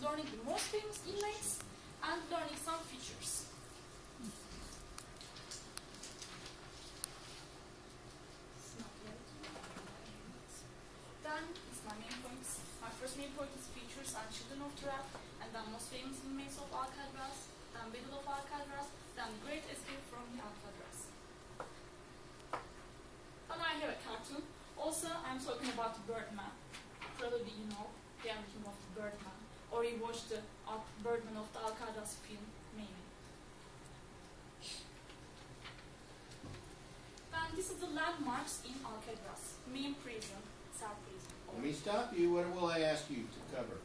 learning the most famous inmates, and learning some features. Then it's my main points. My first main point is features and children of threat, and then most famous inmates of Alcatraz, then Battle of Alcatraz, then Great Escape from the Alcatraz. And I have a cartoon. Also, I'm talking about the Birdman. Probably you know the origin of the Birdman, or you watched the Birdman of the Alcatraz film, maybe. Then this is the landmarks in Alcatraz, main prison, cell prison. Let me stop you. What will I ask you to cover?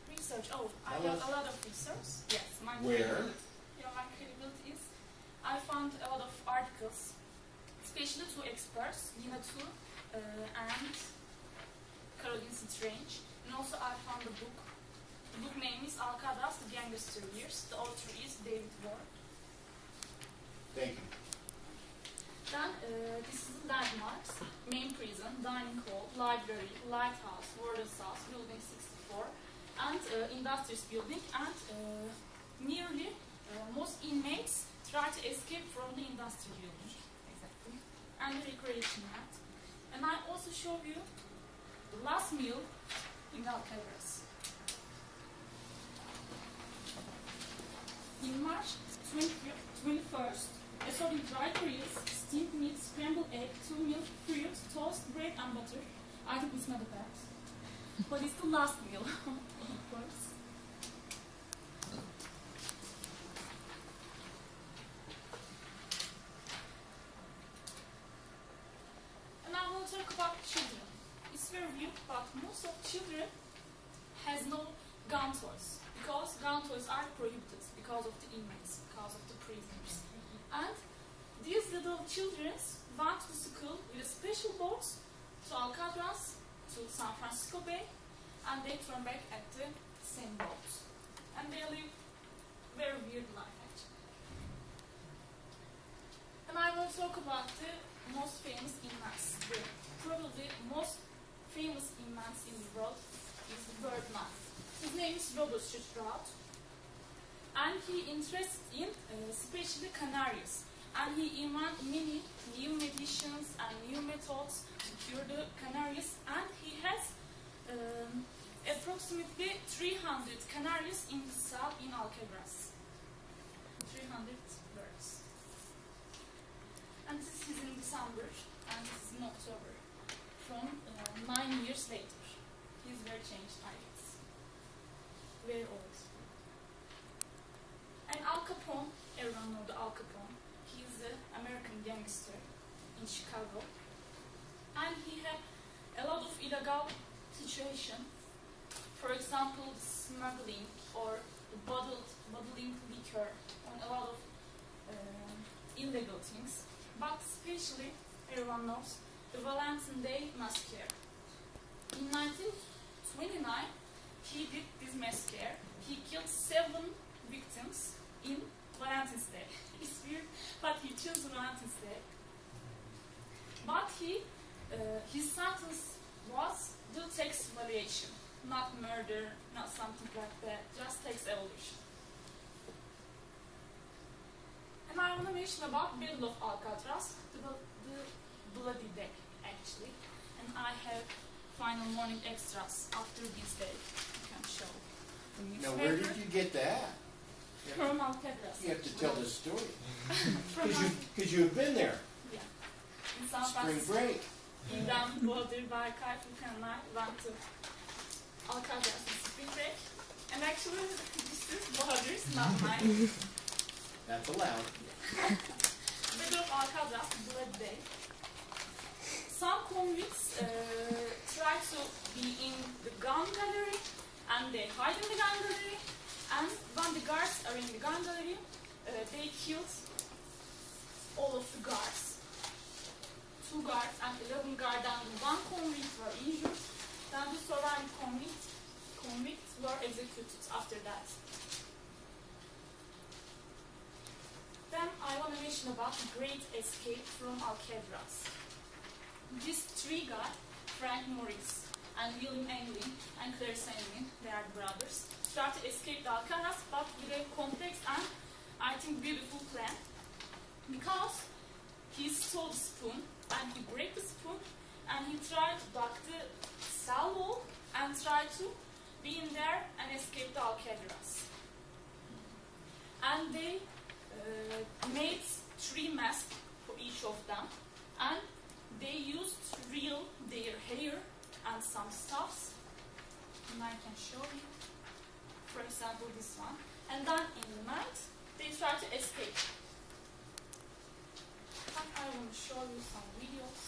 Research. Oh, I have a lot of research. Yes, my Where? credibility. My credibility is I found a lot of articles, especially two experts, Lina Tu and Caroline Strange. And also I found a book. The book name is Alcatraz, The Gangster Years. The author is David Ward. Thank you. Then this is the landmarks, main prison, dining hall, library, lighthouse, warden's house, building 64, and industries building, and nearly most inmates try to escape from the industry building. Exactly. And the recreation mat. And I also show you the last meal in Alcatraz. In March 21st, assorted dried cereals, steamed meat, scrambled egg, 2 milk, fruit, toast, bread, and butter. I think it's not bad, but it's the last meal, of course. And I will talk about children. It's very weird, but most of children has no gun toys, because gun toys are prohibited because of the inmates, because of the prisoners. And these little children went to school with a special boat to Alcatraz, to San Francisco Bay, and they turn back at the same boat. And they live very weird life, actually. And I will talk about the most famous inmates. Probably most famous inmates in the world is the Birdman. His name is Robert Stroud, and he interested in especially canaries. And he invented many new medicines and new methods to cure the canaries. And he has approximately 300 canaries in the cell in Alcatraz. 300 birds. And this is in December, and this is in October, from 9 years later. He's very changed, I guess. Very old. And Al Capone, everyone knows the Al Capone. He's an American gangster in Chicago, and he had a lot of illegal situation. For example, the smuggling or the bottling liquor, and a lot of illegal things. But especially, everyone knows the Valentine's Day massacre. In 1929, he did this massacre. He killed 7 victims in Valentine's Day. It's weird, but he chose Valentine's Day. But his sentence was the tax evaluation, not murder, not something like that, just tax evolution. And I want to mention about Battle of Alcatraz, the bloody day, actually. And I have final morning extras after this day. I can show. Now, where did you get that? From Alcatraz. You have to tell this story. Because From you've been there. Yeah. In San Spring Francisco. break. In then bordered by Kaifuk and I went to Alcatraz in spring break. And actually, this is borders, not mine. That's allowed. Battle of Alcatraz, Blood Day. Some convicts try to be in the gun gallery, and they hide in the gun gallery. And when the guards are in the gun gallery, they killed all of the guards. 2 guards and 11 guards, and 1 convict were injured. Then the surviving convicts were executed after that. Then I want to mention about the Great Escape from Alcatraz. These 3 guys Frank Morris and William Englin and Clarence Englin, they are brothers, try to escape the alcatraz, but with a complex and I think beautiful plan, because he stole the spoon and he break the spoon and he tried to block the cell wall and try to be in there and escape the alcatraz. And they made 3 masks for each of them, and they used to reel their hair and some stuffs, and I can show you, for example this one, and then in the night they try to escape. But I want to show you some videos.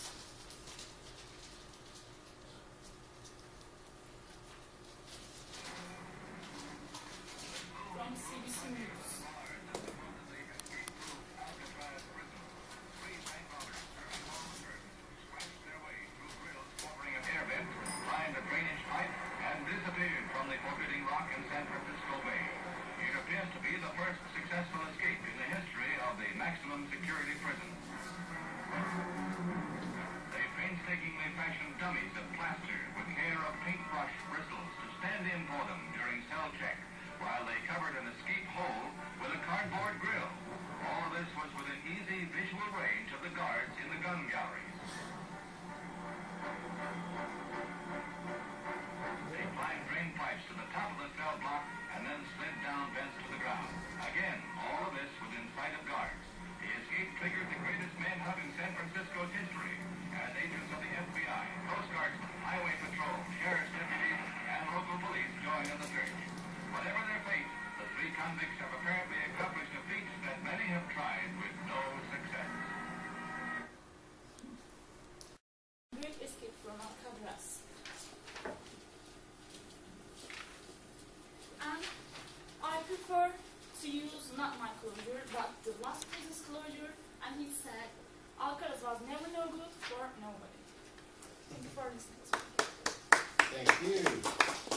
From CBC News. From the forbidding rock in San Francisco Bay. It appears to be the first successful escape in the history of the maximum security prison. They painstakingly fashioned dummies of plaster with hair of paintbrush bristles to stand in for them during cell check, while they covered an escape hole with a cardboard grill. All of this was within easy visual range of the guards in the gun galleries. Pipes to the top of the cell block and then slid down vents to the ground. Again, all of this within sight of guards. The escape triggered the greatest manhunt in San Francisco's history, as agents of the FBI, Coast Guardsmen, Highway Patrol, Sheriff's deputies, and local police joined in the search. Whatever their fate, the 3 convicts have apparently accomplished a feat that many have tried with no success. Great escape from Alcatraz. And I prefer to use not my closure, but the last person's closure, and he said Alcatraz was never no good for nobody. Thank you for listening. Thank you.